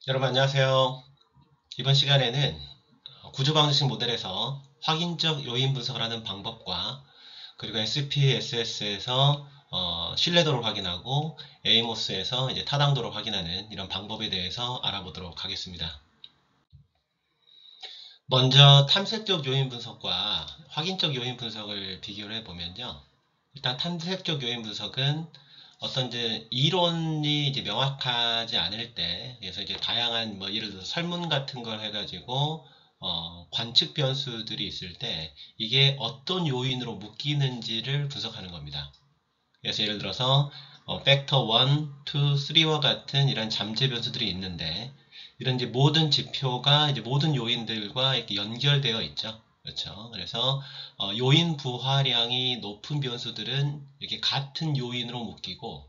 여러분 안녕하세요. 이번 시간에는 구조방정식 모델에서 확인적 요인 분석을 하는 방법과 그리고 SPSS에서 신뢰도를 확인하고 에이모스에서 이제 타당도를 확인하는 이런 방법에 대해서 알아보도록 하겠습니다. 먼저 탐색적 요인 분석과 확인적 요인 분석을 비교를 해보면요. 일단 탐색적 요인 분석은 어떤 이제 이론이 이제 명확하지 않을 때, 그래서 이제 다양한 뭐 예를 들어서 설문 같은 걸 해가지고 관측 변수들이 있을 때 이게 어떤 요인으로 묶이는지를 분석하는 겁니다. 그래서 예를 들어서 팩터 1, 2, 3와 같은 이런 잠재 변수들이 있는데 이런 이제 모든 지표가 이제 모든 요인들과 이렇게 연결되어 있죠. 그렇죠. 그래서 요인 부하량이 높은 변수들은 이렇게 같은 요인으로 묶이고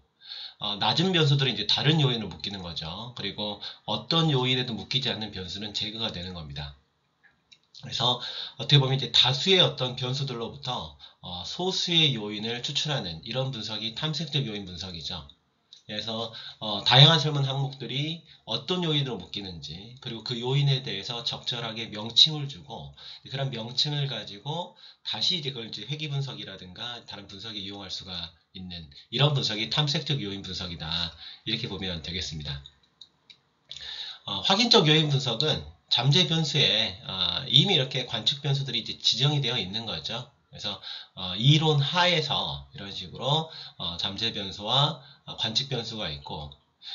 낮은 변수들은 이제 다른 요인으로 묶이는 거죠. 그리고 어떤 요인에도 묶이지 않는 변수는 제거가 되는 겁니다. 그래서 어떻게 보면 이제 다수의 어떤 변수들로부터 소수의 요인을 추출하는 이런 분석이 탐색적 요인 분석이죠. 그래서 다양한 설문 항목들이 어떤 요인으로 묶이는지 그리고 그 요인에 대해서 적절하게 명칭을 주고 그런 명칭을 가지고 다시 이제 그걸 이제 회귀 분석이라든가 다른 분석에 이용할 수가 있는 이런 분석이 탐색적 요인 분석이다. 이렇게 보면 되겠습니다. 확인적 요인 분석은 잠재 변수에 이미 이렇게 관측 변수들이 이제 지정이 되어 있는 거죠. 그래서 이론 하에서 이런 식으로 잠재 변수와 관측 변수가 있고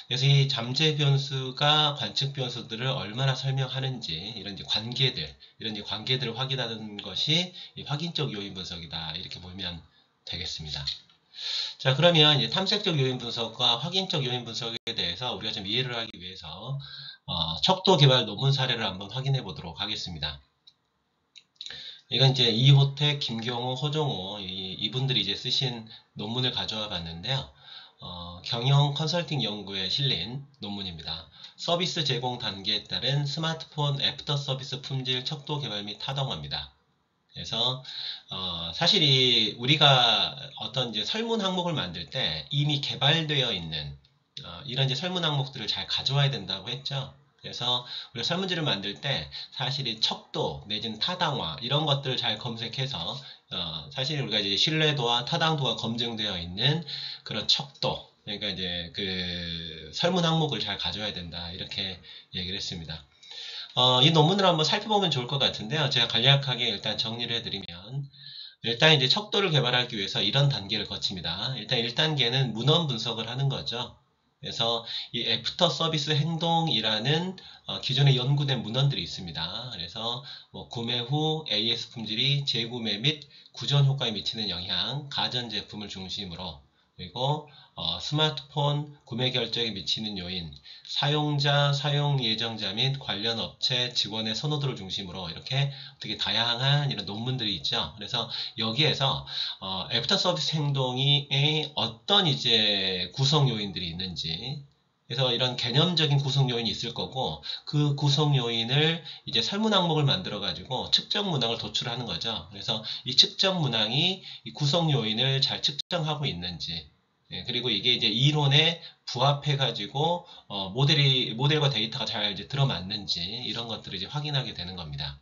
그래서 이 잠재 변수가 관측 변수들을 얼마나 설명하는지 이런 이제 관계들 이런 이제 관계들을 확인하는 것이 이 확인적 요인 분석이다 이렇게 보면 되겠습니다. 자, 그러면 이제 탐색적 요인 분석과 확인적 요인 분석에 대해서 우리가 좀 이해를 하기 위해서 척도 개발 논문 사례를 한번 확인해 보도록 하겠습니다. 이건 이제 이호택, 김경호, 허종호 이분들이 이제 쓰신 논문을 가져와 봤는데요. 경영 컨설팅 연구에 실린 논문입니다. 서비스 제공 단계에 따른 스마트폰 애프터 서비스 품질 척도 개발 및 타당화입니다. 그래서 사실 우리가 어떤 이제 설문 항목을 만들 때 이미 개발되어 있는 이런 이제 설문 항목들을 잘 가져와야 된다고 했죠. 그래서 우리가 설문지를 만들 때 사실 이 척도 내지는 타당화 이런 것들을 잘 검색해서 사실 우리가 이제 신뢰도와 타당도가 검증되어 있는 그런 척도 그러니까 이제 그 설문 항목을 잘 가져와야 된다 이렇게 얘기를 했습니다. 이 논문을 한번 살펴보면 좋을 것 같은데요. 제가 간략하게 일단 정리를 해드리면 일단 이제 척도를 개발하기 위해서 이런 단계를 거칩니다. 일단 1단계는 문헌 분석을 하는 거죠. 그래서 이 애프터 서비스 행동이라는 기존에 연구된 문헌들이 있습니다. 그래서 뭐 구매 후 AS 품질이 재구매 및 구전 효과에 미치는 영향, 가전제품을 중심으로 그리고 스마트폰 구매 결정에 미치는 요인, 사용자, 사용 예정자 및 관련 업체 직원의 선호도를 중심으로 이렇게 되게 다양한 이런 논문들이 있죠. 그래서 여기에서 애프터 서비스 행동이 어떤 이제 구성 요인들이 있는지 그래서 이런 개념적인 구성 요인이 있을 거고 그 구성 요인을 이제 설문 항목을 만들어 가지고 측정 문항을 도출하는 거죠. 그래서 이 측정 문항이 이 구성 요인을 잘 측정하고 있는지 그리고 이게 이제 이론에 부합해 가지고 모델과 데이터가 잘 이제 들어맞는지 이런 것들을 이제 확인하게 되는 겁니다.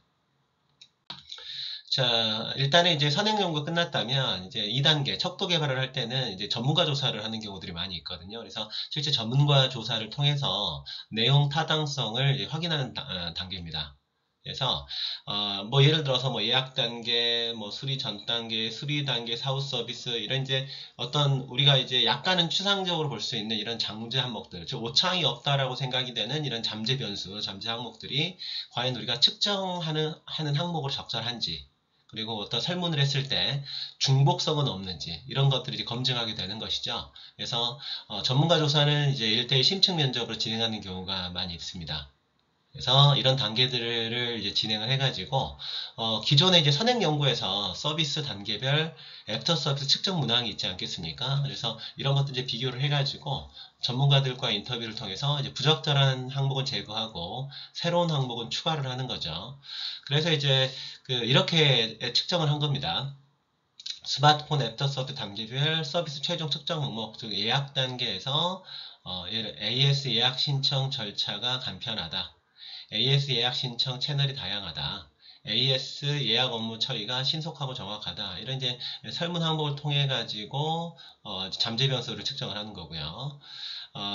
자, 일단은 이제 선행 연구가 끝났다면 이제 2단계 척도 개발을 할 때는 이제 전문가 조사를 하는 경우들이 많이 있거든요. 그래서 실제 전문가 조사를 통해서 내용 타당성을 이제 확인하는 단계입니다. 그래서 뭐 예를 들어서 뭐 예약 단계, 뭐 수리 전 단계, 수리 단계, 사후 서비스 이런 이제 어떤 우리가 이제 약간은 추상적으로 볼 수 있는 이런 잠재 항목들, 즉 오차이 없다라고 생각이 되는 이런 잠재 변수, 잠재 항목들이 과연 우리가 측정하는 항목으로 적절한지 그리고 어떤 설문을 했을 때 중복성은 없는지 이런 것들을 이제 검증하게 되는 것이죠. 그래서 전문가 조사는 이제 1대1 심층 면접으로 진행하는 경우가 많이 있습니다. 그래서 이런 단계들을 이제 진행을 해가지고 기존에 이제 선행 연구에서 서비스 단계별 애프터 서비스 측정 문항이 있지 않겠습니까? 그래서 이런 것들 이제 비교를 해가지고 전문가들과 인터뷰를 통해서 이제 부적절한 항목은 제거하고 새로운 항목은 추가를 하는 거죠. 그래서 이제 이렇게 측정을 한 겁니다. 스마트폰 애프터 서비스 단계별 서비스 최종 측정 항목, 즉 예약 단계에서 AS 예약 신청 절차가 간편하다. AS 예약 신청 채널이 다양하다. AS 예약 업무 처리가 신속하고 정확하다. 이런 이제 설문 항목을 통해 가지고 잠재 변수를 측정을 하는 거고요.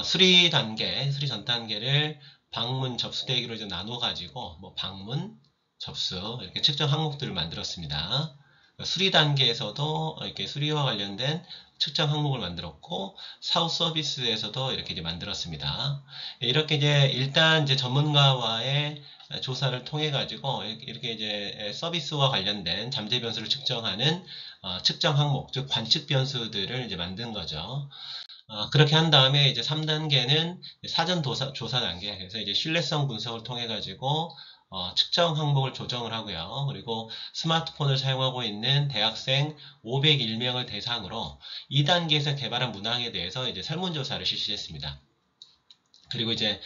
수리 전 단계를 방문, 접수 대기로 이제 나눠 가지고 뭐 방문, 접수 이렇게 측정 항목들을 만들었습니다. 수리 단계에서도 이렇게 수리와 관련된 측정 항목을 만들었고 사후 서비스에서도 이렇게 이제 만들었습니다. 이렇게 이제 일단 이제 전문가와의 조사를 통해 가지고 이렇게 이제 서비스와 관련된 잠재 변수를 측정하는 측정 항목, 즉 관측 변수들을 이제 만든 거죠. 그렇게 한 다음에 이제 3단계는 사전 조사 단계. 그래서 이제 신뢰성 분석을 통해 가지고 측정 항목을 조정을 하고요. 그리고 스마트폰을 사용하고 있는 대학생 501명을 대상으로 2단계에서 개발한 문항에 대해서 이제 설문조사를 실시했습니다. 그리고 이제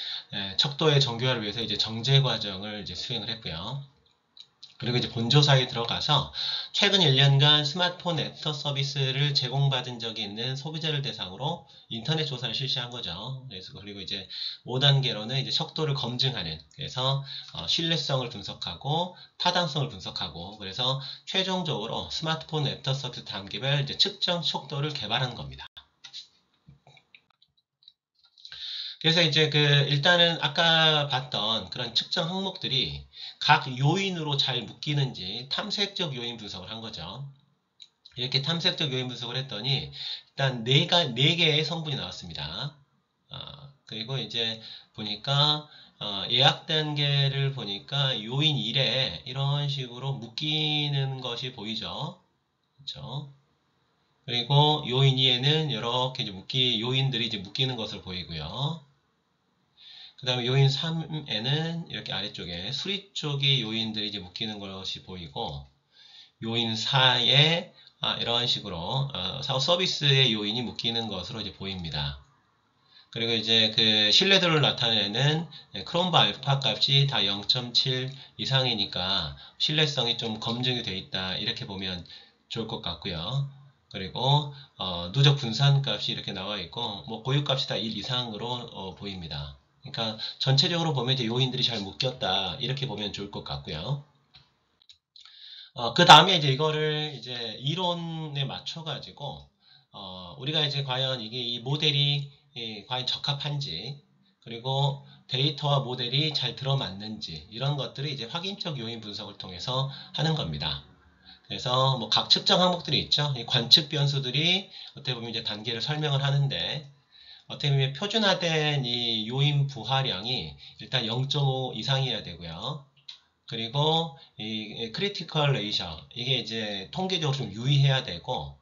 척도의 정교화를 위해서 이제 정제 과정을 이제 수행을 했고요. 그리고 이제 본조사에 들어가서 최근 1년간 스마트폰 애프터 서비스를 제공받은 적이 있는 소비자를 대상으로 인터넷 조사를 실시한 거죠. 그리고 이제 5단계로는 이제 척도를 검증하는, 그래서 신뢰성을 분석하고 타당성을 분석하고, 그래서 최종적으로 스마트폰 애프터 서비스 단계별 이제 측정 척도를 개발한 겁니다. 그래서 이제 일단은 아까 봤던 그런 측정 항목들이 각 요인으로 잘 묶이는지 탐색적 요인 분석을 한 거죠. 이렇게 탐색적 요인 분석을 했더니 일단 네 개의 성분이 나왔습니다. 그리고 이제 보니까 예약 단계를 보니까 요인 1에 이런 식으로 묶이는 것이 보이죠. 그렇죠? 그리고 요인 2에는 이렇게 이제 요인들이 이제 묶이는 것을 보이고요. 그 다음에 요인 3에는 이렇게 아래쪽에 수리 쪽의 요인들이 이제 묶이는 것이 보이고, 요인 4에 이런 식으로 사후 서비스의 요인이 묶이는 것으로 이제 보입니다. 그리고 이제 신뢰도를 나타내는 크롬바 알파 값이 다 0.7 이상이니까 신뢰성이 좀 검증이 되어 있다, 이렇게 보면 좋을 것 같고요. 그리고 누적 분산 값이 이렇게 나와 있고, 뭐 고유 값이 다 1 이상으로 보입니다. 그러니까 전체적으로 보면 이제 요인들이 잘 묶였다, 이렇게 보면 좋을 것 같고요. 그 다음에 이제 이거를 이제 이론에 맞춰가지고 우리가 이제 과연 이 모델이 과연 적합한지, 그리고 데이터와 모델이 잘 들어맞는지, 이런 것들을 이제 확인적 요인 분석을 통해서 하는 겁니다. 그래서 뭐 각 측정 항목들이 있죠. 이 관측 변수들이 어떻게 보면 이제 단계를 설명을 하는데, 어떻게 보면 표준화된 이 요인 부하량이 일단 0.5 이상이어야 되고요. 그리고 이 크리티컬 레이셔, 이게 이제 통계적으로 좀 유의해야 되고,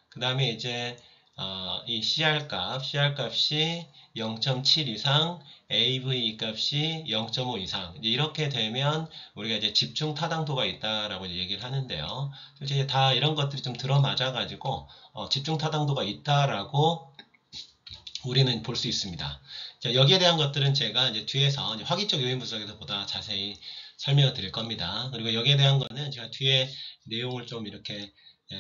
그 다음에 이제 이 CR 값이 0.7 이상, AV 값이 0.5 이상, 이렇게 되면 우리가 이제 집중 타당도가 있다라고 이제 얘기를 하는데요. 이제 다 이런 것들이 좀 들어맞아 가지고 집중 타당도가 있다라고 우리는 볼 수 있습니다. 자, 여기에 대한 것들은 제가 이제 뒤에서 이제 확인적 요인 분석에서 보다 자세히 설명을 드릴 겁니다. 그리고 여기에 대한 거는 제가 뒤에 내용을 좀 이렇게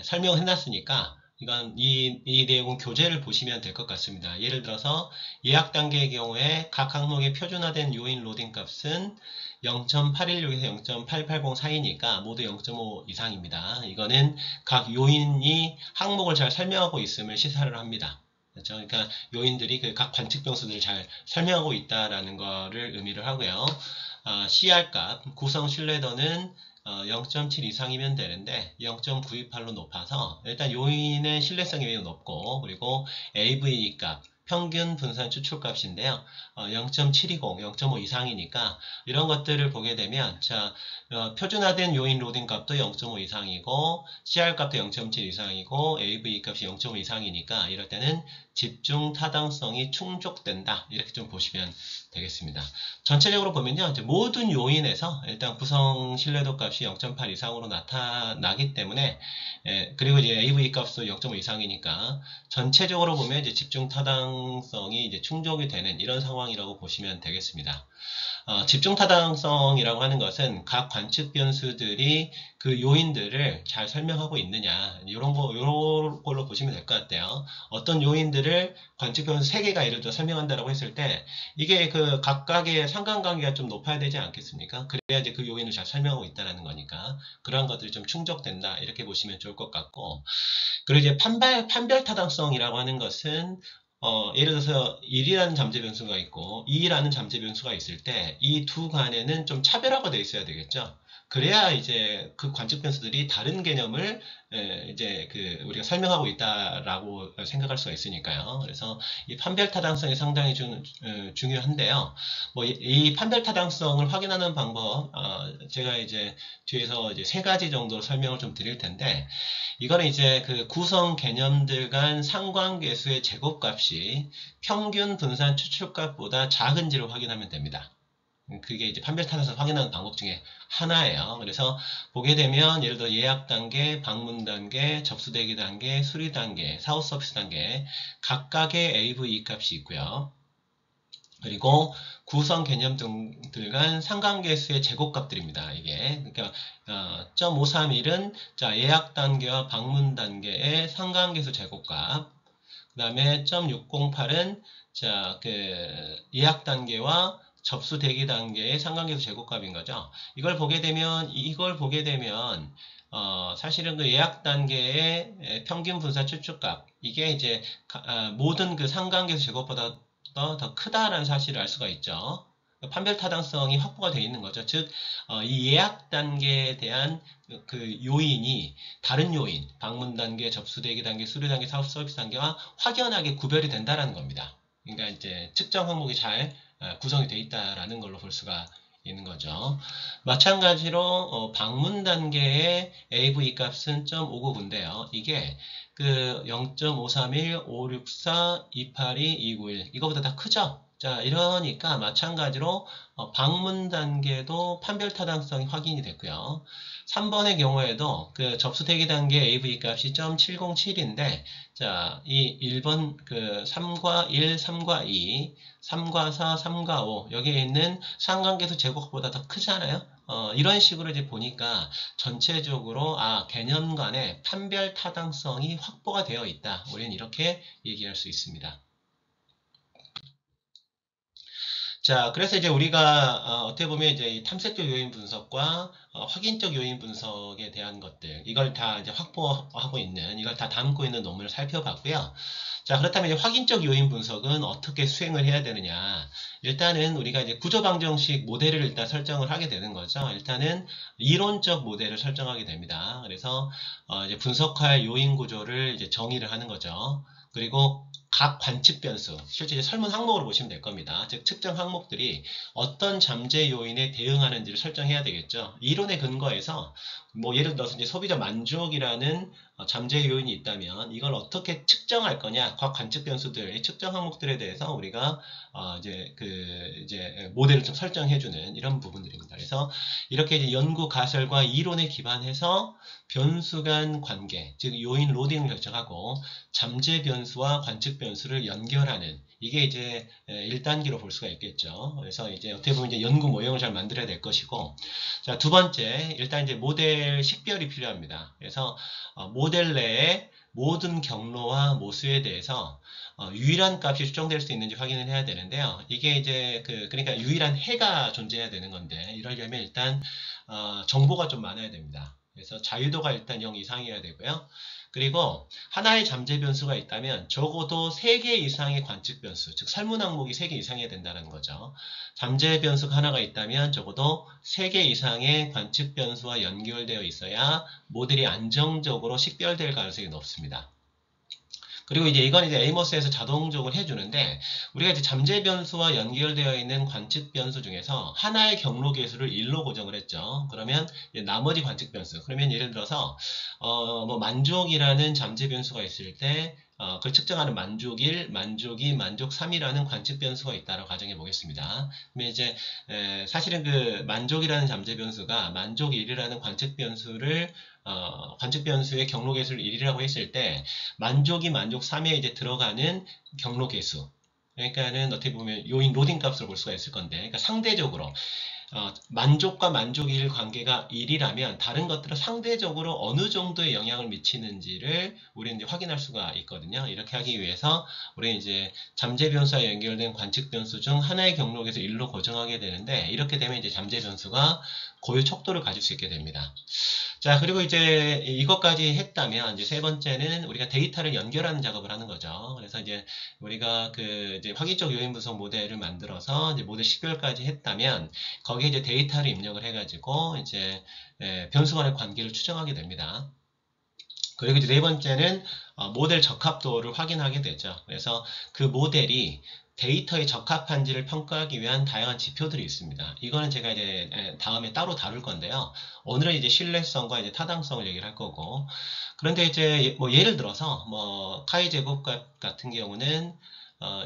설명을 해놨으니까 이건 이 내용은 교재를 보시면 될 것 같습니다. 예를 들어서 예약 단계의 경우에 각 항목의 표준화된 요인 로딩 값은 0.816에서 0.880 사이니까 모두 0.5 이상입니다. 이거는 각 요인이 항목을 잘 설명하고 있음을 시사를 합니다. 그렇죠? 그러니까 요인들이 각 관측 변수들을 잘 설명하고 있다라는 거를 의미를 하고요. CR 값, 구성 신뢰도는 0.7 이상이면 되는데 0.928로 높아서 일단 요인의 신뢰성이 매우 높고, 그리고 AV 값, 평균 분산 추출 값인데요. 0.720, 0.5 이상이니까 이런 것들을 보게 되면 표준화된 요인 로딩 값도 0.5 이상이고 CR 값도 0.7 이상이고 AV 값이 0.5 이상이니까 이럴 때는 집중 타당성이 충족된다, 이렇게 좀 보시면 되겠습니다. 전체적으로 보면요, 이제 모든 요인에서 일단 구성 신뢰도 값이 0.8 이상으로 나타나기 때문에, 그리고 이제 AV 값도 0.5 이상이니까 전체적으로 보면 이제 집중 타당성이 이제 충족이 되는 이런 상황이라고 보시면 되겠습니다. 집중 타당성이라고 하는 것은 각 관측 변수들이 그 요인들을 잘 설명하고 있느냐, 이런 걸로 보시면 될 것 같아요. 어떤 요인들을 관측 변수 3개가 예를 들어 설명한다라고 했을 때, 이게 그 각각의 상관관계가 좀 높아야 되지 않겠습니까? 그래야 이제 그 요인을 잘 설명하고 있다는 거니까, 그러한 것들이 좀 충족된다, 이렇게 보시면 좋을 것 같고, 그리고 이제 판별 타당성이라고 하는 것은 예를 들어서 1이라는 잠재 변수가 있고 2라는 잠재 변수가 있을 때 이 두 간에는 좀 차별화가 되어 있어야 되겠죠. 그래야 이제 그 관측 변수들이 다른 개념을 이제 그 우리가 설명하고 있다라고 생각할 수가 있으니까요. 그래서 이 판별 타당성이 상당히 중요한데요. 뭐 이 판별 타당성을 확인하는 방법, 제가 이제 뒤에서 이제 3가지 정도로 설명을 좀 드릴 텐데, 이거는 이제 그 구성 개념들 간 상관계수의 제곱값이 평균 분산 추출값보다 작은지를 확인하면 됩니다. 그게 이제 판별 타당성 확인하는 방법 중에 하나예요. 그래서 보게 되면 예를 들어 예약 단계, 방문 단계, 접수 대기 단계, 수리 단계, 사후 서비스 단계 각각의 AV 값이 있고요. 그리고 구성 개념 등들 간 상관계수의 제곱값들입니다. 이게 그러니까 0.531은 자 예약 단계와 방문 단계의 상관계수 제곱값. 그 다음에 0.608은 자 그 예약 단계와 접수 대기 단계의 상관계수 제곱값인 거죠. 이걸 보게 되면 사실은 그 예약 단계의 평균 분산 추출값, 이게 이제 모든 그 상관계수 제곱보다 더 크다라는 사실을 알 수가 있죠. 판별 타당성이 확보가 되어 있는 거죠. 즉, 이 예약 단계에 대한 그 요인이 다른 요인, 방문 단계, 접수 대기 단계, 수리 단계, 사업 서비스 단계와 확연하게 구별이 된다라는 겁니다. 그러니까 이제 측정 항목이 잘 구성이 되어 있다라는 걸로 볼 수가 있는 거죠. 마찬가지로 방문 단계의 AV 값은 0.599인데요. 이게 그 0.531, 564, 282, 291 이거보다 다 크죠? 자, 이러니까 마찬가지로 방문 단계도 판별 타당성이 확인이 됐고요. 3번의 경우에도 그 접수 대기 단계 AV 값이 0.707인데, 자, 이 1번 그 3과 1, 3과 2, 3과 4, 3과 5 여기에 있는 상관계수 제곱보다 더 크잖아요. 이런 식으로 이제 보니까 전체적으로 개념 간의 판별 타당성이 확보가 되어 있다. 우리는 이렇게 얘기할 수 있습니다. 자, 그래서 이제 우리가 어떻게 보면 이제 이 탐색적 요인 분석과 확인적 요인 분석에 대한 것들, 이걸 다 이제 확보하고 있는, 이걸 다 담고 있는 논문을 살펴봤고요. 자, 그렇다면 이제 확인적 요인 분석은 어떻게 수행을 해야 되느냐? 일단은 우리가 이제 구조방정식 모델을 일단 설정을 하게 되는 거죠. 일단은 이론적 모델을 설정하게 됩니다. 그래서 이제 분석할 요인 구조를 이제 정의를 하는 거죠. 그리고 각 관측 변수, 실제 설문 항목으로 보시면 될 겁니다. 즉 측정 항목들이 어떤 잠재 요인에 대응하는지를 설정해야 되겠죠. 이론에 근거해서 뭐 예를 들어서 이제 소비자 만족이라는 잠재 요인이 있다면 이걸 어떻게 측정할 거냐, 각 관측 변수들, 이 측정 항목들에 대해서 우리가 이제 모델을 좀 설정해주는 이런 부분들입니다. 그래서 이렇게 이제 연구 가설과 이론에 기반해서 변수 간 관계, 즉 요인 로딩을 결정하고 잠재 변수와 관측 변수를 연결하는, 이게 이제 1단계로 볼 수가 있겠죠. 그래서 이제 어떻게 보면 이제 연구 모형을 잘 만들어야 될 것이고, 자, 두 번째, 일단 이제 모델 식별이 필요합니다. 그래서 모델 내에 모든 경로와 모수에 대해서 유일한 값이 수정될 수 있는지 확인을 해야 되는데요. 이게 이제 그러니까 유일한 해가 존재해야 되는 건데, 이러려면 일단 정보가 좀 많아야 됩니다. 그래서 자유도가 일단 0 이상이어야 되고요. 그리고 하나의 잠재 변수가 있다면 적어도 3개 이상의 관측 변수, 즉 설문 항목이 3개 이상이어야 된다는 거죠. 잠재 변수가 하나가 있다면 적어도 3개 이상의 관측 변수와 연결되어 있어야 모델이 안정적으로 식별될 가능성이 높습니다. 그리고 이제 이건 이제 에이머스에서 자동적으로 해주는데, 우리가 이제 잠재 변수와 연결되어 있는 관측 변수 중에서 하나의 경로 개수를 1로 고정을 했죠. 그러면 나머지 관측 변수, 그러면 예를 들어서 뭐 만족이라는 잠재 변수가 있을 때 그걸 측정하는 만족1, 만족2, 만족3이라는 관측 변수가 있다고 가정해 보겠습니다. 그러면 이제 사실은 그 만족이라는 잠재 변수가 만족1이라는 관측 변수를 관측 변수의 경로 개수를 1이라고 했을 때 만족이 만족3에 이제 들어가는 경로 개수, 그러니까는 어떻게 보면 요인 로딩 값을 볼 수가 있을 건데, 그러니까 상대적으로 만족과 만족일 관계가 1이라면 다른 것들은 상대적으로 어느 정도의 영향을 미치는지를 우리는 이제 확인할 수가 있거든요. 이렇게 하기 위해서 우리는 이제 잠재 변수와 연결된 관측 변수 중 하나의 경로에서 1로 고정하게 되는데, 이렇게 되면 이제 잠재 변수가 고유 척도를 가질 수 있게 됩니다. 자, 그리고 이제 이것까지 했다면 이제 세 번째는 우리가 데이터를 연결하는 작업을 하는 거죠. 그래서 이제 우리가 그 이제 확인적 요인 분석 모델을 만들어서 이제 모델 식별까지 했다면 거기에 이제 데이터를 입력을 해가지고 이제 변수 간의 관계를 추정하게 됩니다. 그리고 이제 네 번째는 모델 적합도를 확인하게 되죠. 그래서 그 모델이 데이터에 적합한지를 평가하기 위한 다양한 지표들이 있습니다. 이거는 제가 이제 다음에 따로 다룰 건데요. 오늘은 이제 신뢰성과 이제 타당성을 얘기를 할 거고. 그런데 이제 뭐 예를 들어서 뭐 카이 제곱값 같은 경우는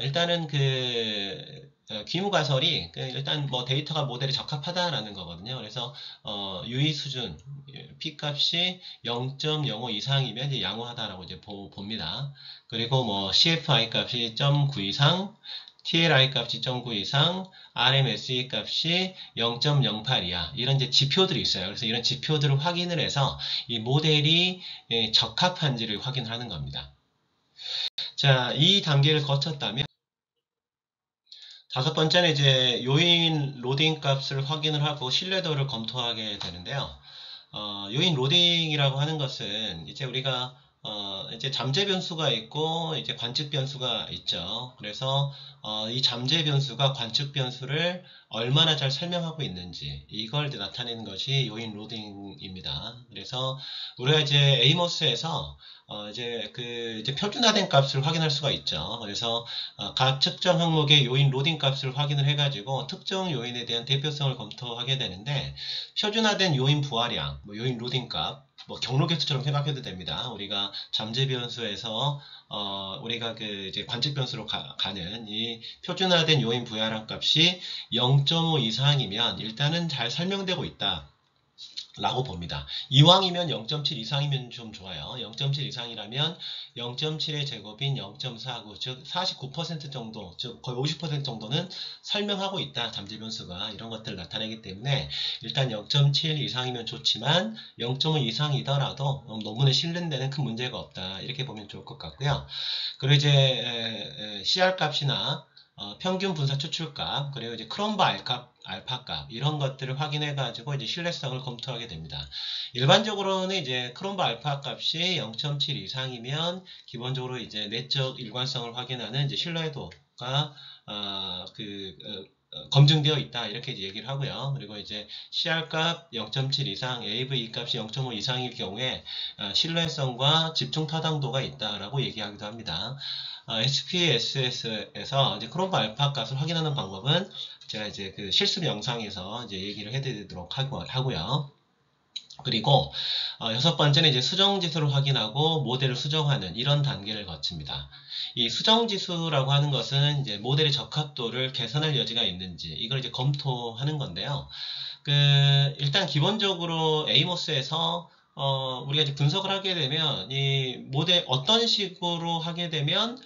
일단은 그 귀무가설이 일단 뭐 데이터가 모델에 적합하다라는 거거든요. 그래서 유의 수준 p 값이 0.05 이상이면 이제 양호하다라고 이제 봅니다. 그리고 뭐 CFI 값이 0.9 이상, TLI 값이 0.9 이상, RMSE 값이 0.08 이하, 이런 이제 지표들이 있어요. 그래서 이런 지표들을 확인을 해서 이 모델이 적합한지를 확인을 하는 겁니다. 자, 이 단계를 거쳤다면 다섯 번째는 이제 요인 로딩 값을 확인을 하고 신뢰도를 검토하게 되는데요. 요인 로딩이라고 하는 것은 이제 우리가 이제 잠재 변수가 있고 이제 관측 변수가 있죠. 그래서 이 잠재 변수가 관측 변수를 얼마나 잘 설명하고 있는지 이걸 이제 나타내는 것이 요인 로딩입니다. 그래서 우리가 이제 에이모스에서 이제 표준화된 값을 확인할 수가 있죠. 그래서 각 측정 항목의 요인 로딩 값을 확인을 해가지고 특정 요인에 대한 대표성을 검토하게 되는데, 표준화된 요인 부하량, 뭐 요인 로딩 값, 뭐 경로 개수처럼 생각해도 됩니다. 우리가 잠재 변수에서 우리가 그 이제 관측 변수로 가는 이 표준화된 요인 부하량 값이 0.5 이상이면 일단은 잘 설명되고 있다 라고 봅니다. 이왕이면 0.7 이상이면 좀 좋아요. 0.7 이상이라면 0.7의 제곱인 0.49, 즉 49% 정도, 즉 거의 50% 정도는 설명하고 있다. 잠재 변수가 이런 것들을 나타내기 때문에 일단 0.7 이상이면 좋지만 0.5 이상이더라도 논문에 실린데는 큰 문제가 없다. 이렇게 보면 좋을 것 같고요. 그리고 이제 CR 값이나 평균 분사 추출값, 그리고 이제 크롬바 알파값 이런 것들을 확인해 가지고 이제 신뢰성을 검토하게 됩니다. 일반적으로는 이제 크롬바 알파 값이 0.7 이상이면 기본적으로 이제 내적 일관성을 확인하는 이제 신뢰도가 검증되어 있다 이렇게 이제 얘기를 하고요. 그리고 이제 CR 값 0.7 이상, AV 값이 0.5 이상일 경우에 신뢰성과 집중 타당도가 있다라고 얘기하기도 합니다. SPSS에서 이제 크롬바 알파 값을 확인하는 방법은 제가 이제 그 실습 영상에서 이제 얘기를 해드리도록 하고요. 그리고 여섯 번째는 이제 수정지수를 확인하고 모델을 수정하는 이런 단계를 거칩니다. 이 수정지수라고 하는 것은 이제 모델의 적합도를 개선할 여지가 있는지 이걸 이제 검토하는 건데요. 일단 기본적으로 에이모스에서 우리가 이제 분석을 하게 되면 이 모델 어떤 식으로 하게 되면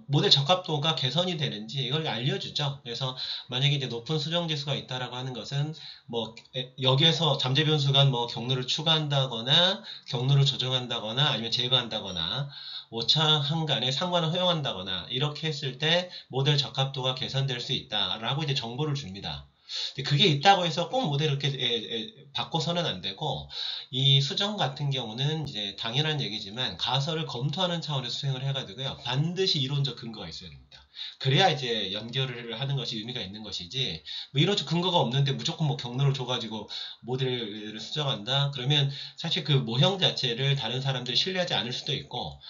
모델 적합도가 개선이 되는지 이걸 알려주죠. 그래서 만약에 이제 높은 수정 지수가 있다라고 하는 것은 뭐 여기에서 잠재 변수가 뭐 경로를 추가한다거나 경로를 조정한다거나 아니면 제거한다거나 오차 한간에 상관을 허용한다거나 이렇게 했을 때 모델 적합도가 개선될 수 있다라고 이제 정보를 줍니다. 그게 있다고 해서 꼭 모델을 이렇게 바꿔서는 안 되고, 이 수정 같은 경우는 이제 당연한 얘기지만 가설을 검토하는 차원에서 수행을 해가지고요. 반드시 이론적 근거가 있어야 됩니다. 그래야 이제 연결을 하는 것이 의미가 있는 것이지, 뭐 이론적 근거가 없는데 무조건 뭐 경로를 줘가지고 모델을 수정한다? 그러면 사실 그 모형 자체를 다른 사람들이 신뢰하지 않을 수도 있고,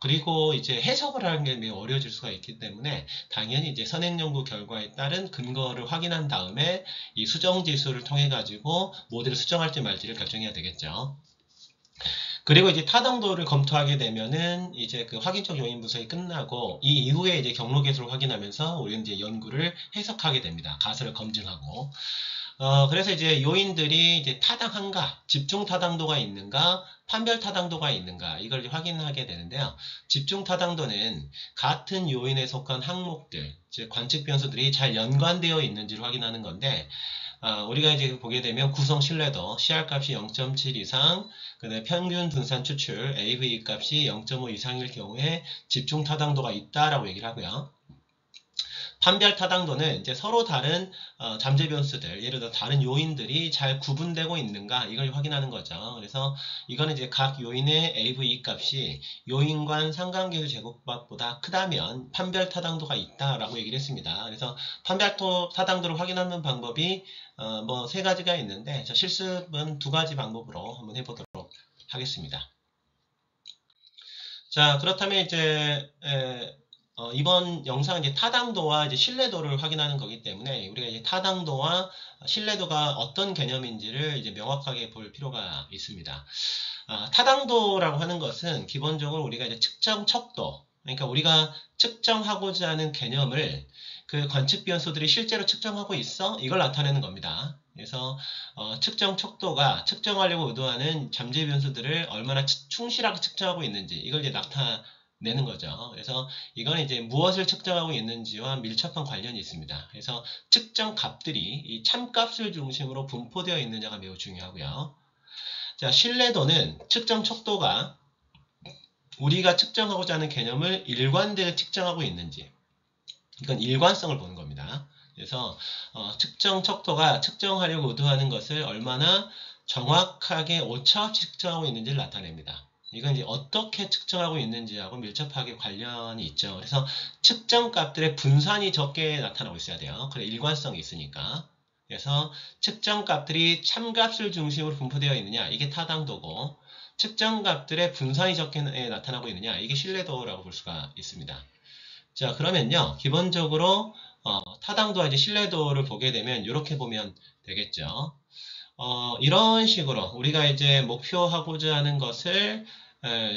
그리고 이제 해석을 하는 게 매우 어려워질 수가 있기 때문에 당연히 이제 선행 연구 결과에 따른 근거를 확인한 다음에 이 수정 지수를 통해 가지고 모델을 수정할지 말지를 결정해야 되겠죠. 그리고 이제 타당도를 검토하게 되면은 이제 그 확인적 요인 분석이 끝나고 이 이후에 이제 경로 계수를 확인하면서 우리는 이제 연구를 해석하게 됩니다. 가설을 검증하고. 그래서 이제 요인들이 이제 타당한가, 집중 타당도가 있는가, 판별 타당도가 있는가, 이걸 이제 확인하게 되는데요. 집중 타당도는 같은 요인에 속한 항목들, 즉 관측 변수들이 잘 연관되어 있는지를 확인하는 건데, 우리가 이제 보게 되면 구성 신뢰도, CR 값이 0.7 이상, 그다음에 평균 분산 추출, AV 값이 0.5 이상일 경우에 집중 타당도가 있다라고 얘기를 하고요. 판별 타당도는 이제 서로 다른 잠재 변수들, 예를 들어 다른 요인들이 잘 구분되고 있는가 이걸 확인하는 거죠. 그래서 이거는 이제 각 요인의 AV 값이 요인 간 상관계수 제곱값보다 크다면 판별 타당도가 있다라고 얘기를 했습니다. 그래서 판별 타당도를 확인하는 방법이 뭐 세 가지가 있는데 실습은 두 가지 방법으로 한번 해보도록 하겠습니다. 자, 그렇다면 이제 이번 영상은 이제 타당도와 이제 신뢰도를 확인하는 거기 때문에 우리가 이제 타당도와 신뢰도가 어떤 개념인지를 이제 명확하게 볼 필요가 있습니다. 타당도라고 하는 것은 기본적으로 우리가 이제 측정 척도, 그러니까 우리가 측정하고자 하는 개념을 그 관측 변수들이 실제로 측정하고 있어? 이걸 나타내는 겁니다. 그래서 측정 척도가 측정하려고 의도하는 잠재 변수들을 얼마나 충실하게 측정하고 있는지 이걸 이제 나타내는 거죠. 그래서 이건 이제 무엇을 측정하고 있는지와 밀접한 관련이 있습니다. 그래서 측정 값들이 이 참값을 중심으로 분포되어 있느냐가 매우 중요하고요. 자, 신뢰도는 측정 척도가 우리가 측정하고자 하는 개념을 일관되게 측정하고 있는지, 이건 일관성을 보는 겁니다. 그래서 측정 척도가 측정하려고 의도하는 것을 얼마나 정확하게 오차없이 측정하고 있는지를 나타냅니다. 이건 이제 어떻게 측정하고 있는지하고 밀접하게 관련이 있죠. 그래서 측정 값들의 분산이 적게 나타나고 있어야 돼요. 그래 일관성이 있으니까. 그래서 측정 값들이 참값을 중심으로 분포되어 있느냐, 이게 타당도고, 측정 값들의 분산이 적게 나타나고 있느냐, 이게 신뢰도라고 볼 수가 있습니다. 자, 그러면요, 기본적으로 타당도와 이제 신뢰도를 보게 되면 이렇게 보면 되겠죠. 이런 식으로 우리가 이제 목표하고자 하는 것을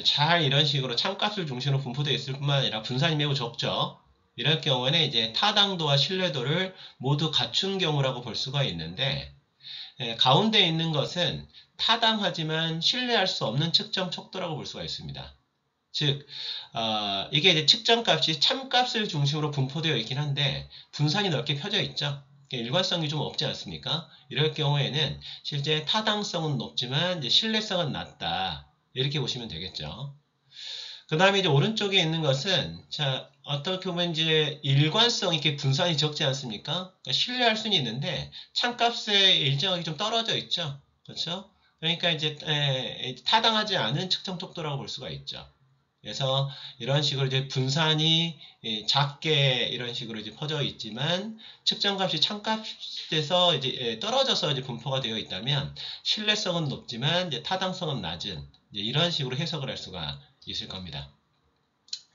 잘 이런 식으로 참값을 중심으로 분포되어 있을 뿐만 아니라 분산이 매우 적죠. 이럴 경우에는 이제 타당도와 신뢰도를 모두 갖춘 경우라고 볼 수가 있는데, 가운데 있는 것은 타당하지만 신뢰할 수 없는 측정 척도라고 볼 수가 있습니다. 즉, 이게 이제 측정값이 참값을 중심으로 분포되어 있긴 한데 분산이 넓게 펴져 있죠. 일관성이 좀 없지 않습니까? 이럴 경우에는 실제 타당성은 높지만 이제 신뢰성은 낮다. 이렇게 보시면 되겠죠. 그 다음에 이제 오른쪽에 있는 것은, 자, 어떻게 보면 이제 일관성 있게 분산이 적지 않습니까? 그러니까 신뢰할 수는 있는데 참값의 일정하게 좀 떨어져 있죠. 그렇죠? 그러니까 이제 타당하지 않은 측정 척도라고 볼 수가 있죠. 그래서 이런 식으로 이제 분산이 작게 이런 식으로 이제 퍼져 있지만 측정값이 참값에서 이제 떨어져서 이제 분포가 되어 있다면 신뢰성은 높지만 이제 타당성은 낮은 이제 이런 식으로 해석을 할 수가 있을 겁니다.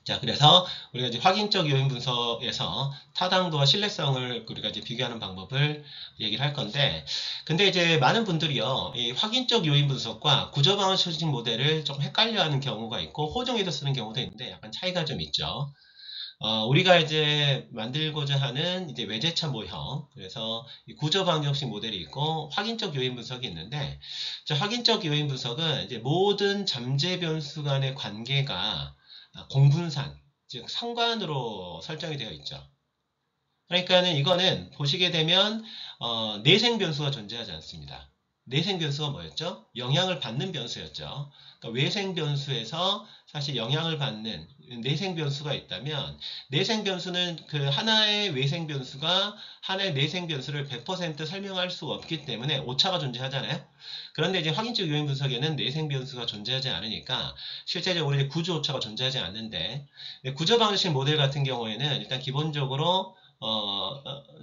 자, 그래서 우리가 이제 확인적 요인 분석에서 타당도와 신뢰성을 우리가 이제 비교하는 방법을 얘기를 할 건데, 근데 이제 많은 분들이요, 이 확인적 요인 분석과 구조방어 수직 모델을 좀 헷갈려 하는 경우가 있고, 호정에도 쓰는 경우도 있는데, 약간 차이가 좀 있죠. 우리가 이제 만들고자 하는 이제 외제차 모형, 그래서 구조방정식 모델이 있고, 확인적 요인 분석이 있는데, 확인적 요인 분석은 이제 모든 잠재 변수 간의 관계가 공분산, 즉 상관으로 설정이 되어 있죠. 그러니까는 이거는 보시게 되면 내생 변수가 존재하지 않습니다. 내생 변수가 뭐였죠? 영향을 받는 변수였죠. 그러니까 외생 변수에서 사실 영향을 받는 내생 변수가 있다면, 내생 변수는 그 하나의 외생 변수가 하나의 내생 변수를 100% 설명할 수 없기 때문에 오차가 존재하잖아요. 그런데 이제 확인적 요인 분석에는 내생 변수가 존재하지 않으니까 실제적으로 이제 구조 오차가 존재하지 않는데, 구조 방식 모델 같은 경우에는 일단 기본적으로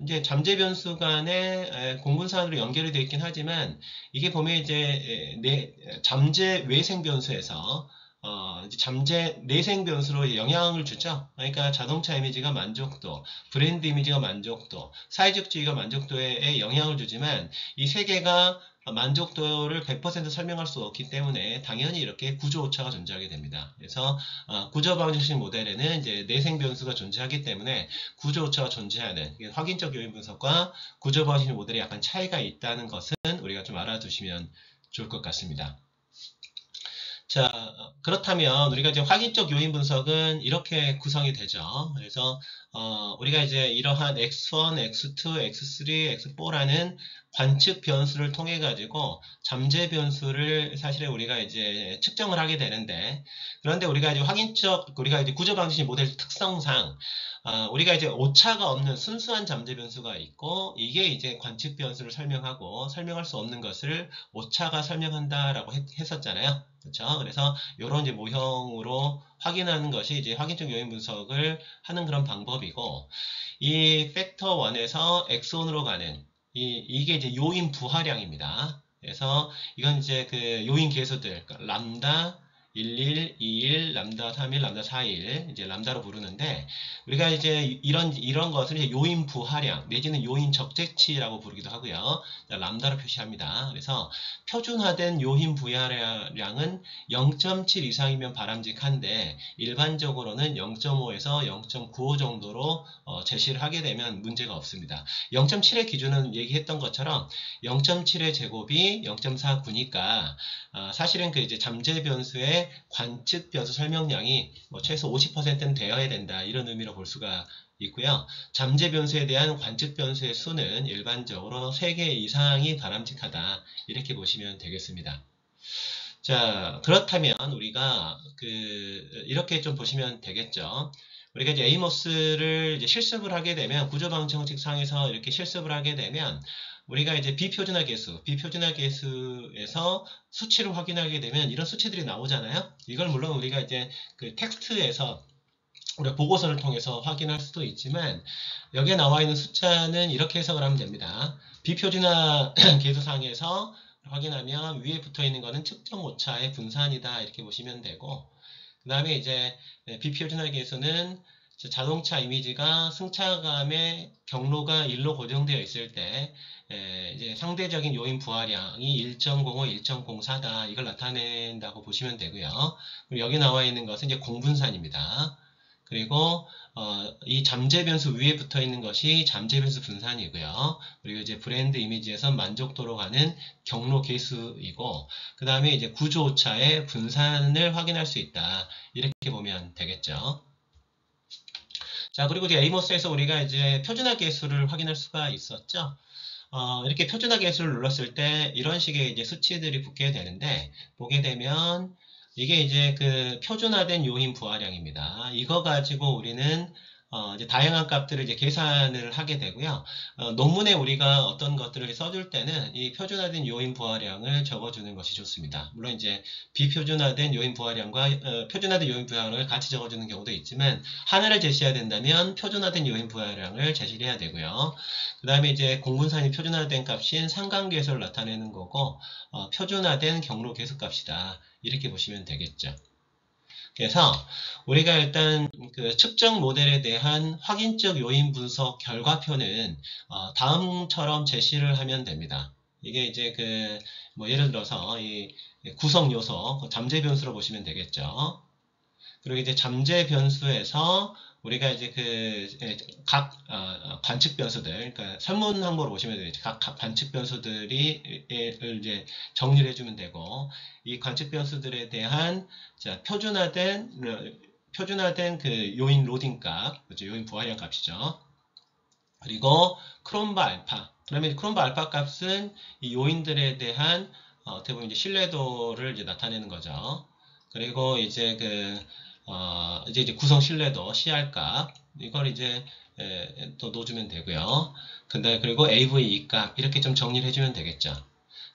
이제 잠재 변수 간의 공분산으로 연결이 되어 있긴 하지만, 이게 보면 이제 잠재 외생 변수에서 이제 잠재 내생 변수로 영향을 주죠. 그러니까 자동차 이미지가 만족도, 브랜드 이미지가 만족도, 사회적지위가 만족도에 영향을 주지만 이 세 개가 만족도를 100% 설명할 수 없기 때문에 당연히 이렇게 구조 오차가 존재하게 됩니다. 그래서 구조 방정식 모델에는 이제 내생 변수가 존재하기 때문에 구조 오차가 존재하는 확인적 요인 분석과 구조 방정식 모델에 약간 차이가 있다는 것은 우리가 좀 알아두시면 좋을 것 같습니다. 자, 그렇다면 우리가 이제 확인적 요인 분석은 이렇게 구성이 되죠. 그래서 우리가 이제 이러한 x1, x2, x3, x4라는 관측 변수를 통해 가지고 잠재 변수를 사실은 우리가 이제 측정을 하게 되는데, 그런데 우리가 이제 구조 방정식 모델 특성상 우리가 이제 오차가 없는 순수한 잠재 변수가 있고, 이게 이제 관측 변수를 설명하고 설명할 수 없는 것을 오차가 설명한다라고 했었잖아요. 그렇죠? 그래서 이런 이제 모형으로 확인하는 것이 이제 확인적 요인 분석을 하는 그런 방법이고, 이 팩터 1에서 x1으로 가는 이게 이제 요인 부하량입니다. 그래서 이건 이제 그 요인 계수들, 그러니까 람다 11, 21, 람다 31, 람다 41, 이제 람다로 부르는데, 우리가 이제 이런 것을 이제 요인 부하량 내지는 요인 적재치라고 부르기도 하고요. 람다로 표시합니다. 그래서 표준화된 요인 부하량은 0.7 이상이면 바람직한데, 일반적으로는 0.5에서 0.95 정도로 제시를 하게 되면 문제가 없습니다. 0.7의 기준은 얘기했던 것처럼 0.7의 제곱이 0.49니까 사실은 그 이제 잠재 변수의 관측 변수 설명량이 뭐 최소 50%는 되어야 된다, 이런 의미로 볼 수가 있고요. 잠재 변수에 대한 관측 변수의 수는 일반적으로 3개 이상이 바람직하다, 이렇게 보시면 되겠습니다. 자, 그렇다면 우리가 이렇게 좀 보시면 되겠죠. 우리가 이제 에이모스를 이제 실습을 하게 되면, 구조방정식 상에서 이렇게 실습을 하게 되면, 우리가 이제 비표준화 계수에서 수치를 확인하게 되면 이런 수치들이 나오잖아요. 이걸 물론 우리가 이제 그 텍스트에서 우리가 보고서를 통해서 확인할 수도 있지만, 여기에 나와 있는 숫자는 이렇게 해석을 하면 됩니다. 비표준화 계수상에서 확인하면 위에 붙어 있는 거는 측정 오차의 분산이다, 이렇게 보시면 되고, 그 다음에 이제 비표준화 계수는 자동차 이미지가 승차감의 경로가 1로 고정되어 있을 때 이제 상대적인 요인 부하량이 1.05, 1.04다, 이걸 나타낸다고 보시면 되고요. 그리고 여기 나와 있는 것은 이제 공분산입니다. 그리고 이 잠재 변수 위에 붙어 있는 것이 잠재 변수 분산이고요. 그리고 이제 브랜드 이미지에서 만족도로 가는 경로 계수이고, 그 다음에 이제 구조 오차의 분산을 확인할 수 있다, 이렇게 보면 되겠죠. 자, 그리고 이제 에이모스에서 우리가 이제 표준화 계수를 확인할 수가 있었죠. 이렇게 표준화 계수를 눌렀을 때 이런 식의 이제 수치들이 붙게 되는데, 보게 되면 이게 이제 그 표준화된 요인 부하량입니다. 이거 가지고 우리는 이제 다양한 값들을 이제 계산을 하게 되고요. 논문에 우리가 어떤 것들을 써줄 때는 이 표준화된 요인 부하량을 적어주는 것이 좋습니다. 물론 이제 비표준화된 요인 부하량과 표준화된 요인 부하량을 같이 적어주는 경우도 있지만, 하나를 제시해야 된다면 표준화된 요인 부하량을 제시를 해야 되고요. 그 다음에 이제 공분산이 표준화된 값인 상관계수를 나타내는 거고, 표준화된 경로 계수 값이다, 이렇게 보시면 되겠죠. 그래서 우리가 일단 그 측정 모델에 대한 확인적 요인 분석 결과표는 다음처럼 제시를 하면 됩니다. 이게 이제 뭐 예를 들어서 이 구성 요소, 잠재 변수로 보시면 되겠죠. 그리고 이제 잠재 변수에서 우리가 이제 각 관측 변수들, 그러니까 설문 항목으로 보시면 되죠. 각 관측 변수들이 이제 정리를 해주면 되고, 이 관측 변수들에 대한 표준화된 그 요인 로딩 값, 그렇죠? 요인 부하량 값이죠. 그리고 크롬바 알파. 그러면 크롬바 알파 값은 이 요인들에 대한 어떻게 보면 이제 신뢰도를 이제 나타내는 거죠. 그리고 이제 이제 구성 신뢰도 CR 값, 이걸 이제 또 넣어주면 되고요. 근데 그리고 AVE 값, 이렇게 좀 정리를 해주면 되겠죠.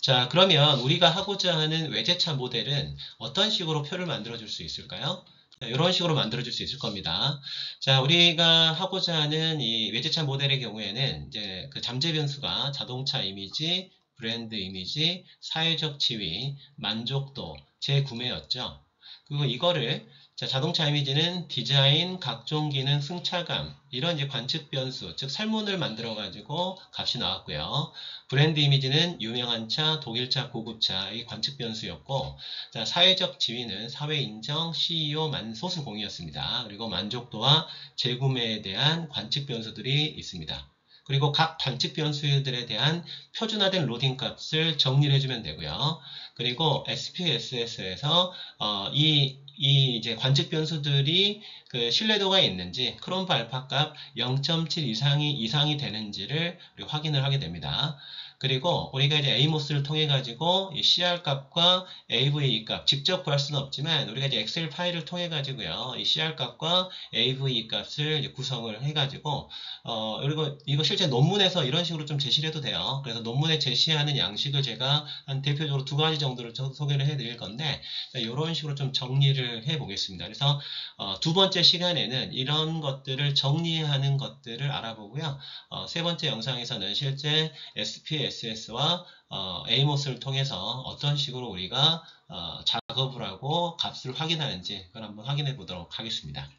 자, 그러면 우리가 하고자 하는 외제차 모델은 어떤 식으로 표를 만들어 줄 수 있을까요? 이런 식으로 만들어 줄 수 있을 겁니다. 자, 우리가 하고자 하는 이 외제차 모델의 경우에는 이제 그 잠재 변수가 자동차 이미지, 브랜드 이미지, 사회적 지위, 만족도, 재구매였죠. 그리고 이거를 자동차 이미지는 디자인, 각종 기능, 승차감 이런 이제 관측 변수, 즉 설문을 만들어 가지고 값이 나왔고요. 브랜드 이미지는 유명한 차, 독일차, 고급차 이 관측 변수였고, 자, 사회적 지위는 사회 인정, CEO 소수 공이었습니다. 그리고 만족도와 재구매에 대한 관측 변수들이 있습니다. 그리고 각 관측 변수들에 대한 표준화된 로딩 값을 정리를 해주면 되고요. 그리고 SPSS에서 이 이제 관측 변수들이 그 신뢰도가 있는지 크롬프 알파 값 0.7 이상이 되는지를 우리가 확인을 하게 됩니다. 그리고 우리가 이제 에이모스를 통해 가지고 이 CR 값과 AVE 값 직접 구할 수는 없지만 우리가 이제 엑셀 파일을 통해 가지고요. 이 CR 값과 AVE 값을 이제 구성을 해 가지고 그리고 이거 실제 논문에서 이런 식으로 좀 제시를 해도 돼요. 그래서 논문에 제시하는 양식을 제가 한 대표적으로 두 가지 정도를 소개를 해 드릴 건데, 이런 식으로 좀 정리를 해 보겠습니다. 그래서 두 번째 시간에는 이런 것들을 정리하는 것들을 알아보고요. 세 번째 영상에서는 실제 SPSS와 에이모스를 통해서 어떤 식으로 우리가 작업을 하고 값을 확인하는지 그걸 한번 확인해 보도록 하겠습니다.